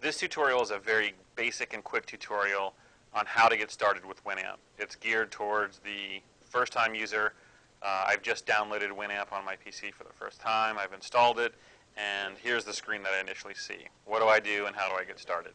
This tutorial is a very basic and quick tutorial on how to get started with Winamp. It's geared towards the first-time user. I've just downloaded Winamp on my PC for the first time. I've installed it, and here's the screen that I initially see. What do I do and how do I get started?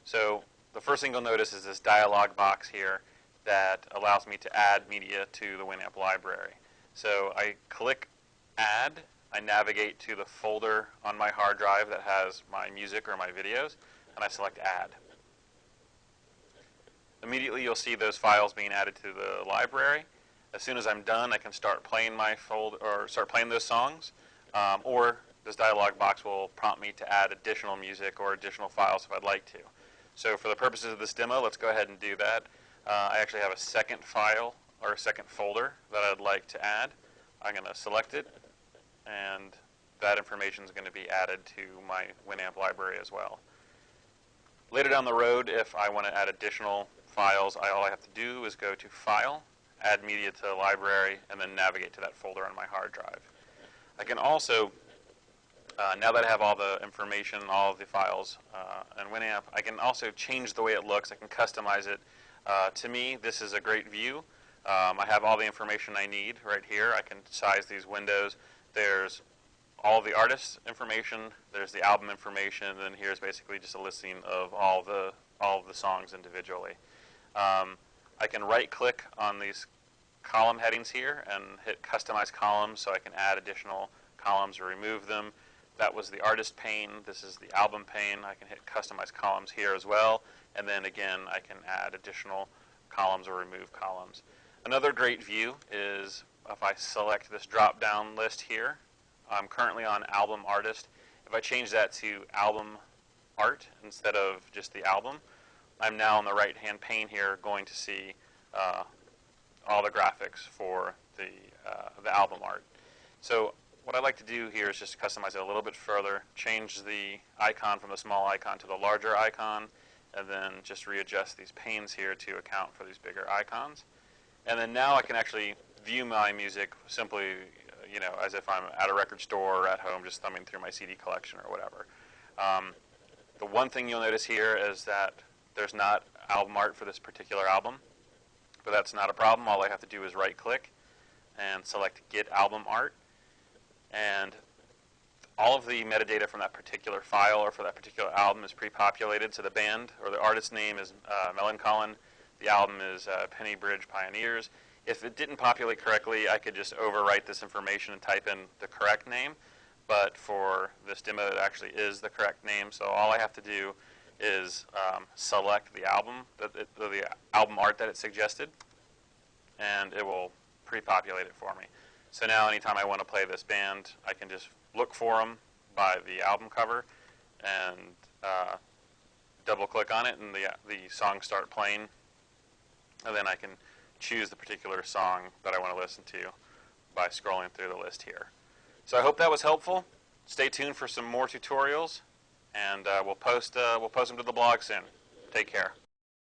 So the first thing you'll notice is this dialog box here that allows me to add media to the Winamp library. So I click Add. I navigate to the folder on my hard drive that has my music or my videos, and I select Add. Immediately you'll see those files being added to the library. As soon as I'm done, I can start playing my folder or start playing those songs, or this dialog box will prompt me to add additional music or additional files if I'd like to. So for the purposes of this demo, let's go ahead and do that. I actually have a second file or a second folder that I'd like to add. I'm going to select it, and that information is going to be added to my Winamp library as well. Later down the road, if I want to add additional files, all I have to do is go to File, Add Media to the Library, and then navigate to that folder on my hard drive. I can also, now that I have all the information, all of the files in Winamp, I can also change the way it looks. I can customize it. To me, this is a great view. I have all the information I need right here. I can size these windows. There's all the artist's information, there's the album information, and then here's basically just a listing of all of the songs individually. I can right-click on these column headings here and hit Customize Columns, so I can add additional columns or remove them. That was the artist pane. This is the album pane. I can hit Customize Columns here as well, and then again I can add additional columns or remove columns. Another great view is if I select this drop-down list here. I'm currently on Album Artist. If I change that to Album Art instead of just the album, I'm now on the right-hand pane here going to see all the graphics for the album art. So what I like to do here is just customize it a little bit further, change the icon from the small icon to the larger icon, and then just readjust these panes here to account for these bigger icons. And then now I can actually view my music simply, as if I'm at a record store or at home just thumbing through my CD collection or whatever. The one thing you'll notice here is that there's not album art for this particular album, but that's not a problem. All I have to do is right-click and select Get Album Art, and all of the metadata from that particular file or for that particular album is pre-populated. So the band or the artist's name is Melancholy. The album is Penny Bridge Pioneers. If it didn't populate correctly, I could just overwrite this information and type in the correct name. But for this demo, it actually is the correct name. So all I have to do is select the album, the album art that it suggested, and it will pre-populate it for me. So now anytime I want to play this band, I can just look for them by the album cover and double-click on it, and the songs start playing. And then I can choose the particular song that I want to listen to by scrolling through the list here. So I hope that was helpful. Stay tuned for some more tutorials, and we'll post them to the blog soon. Take care.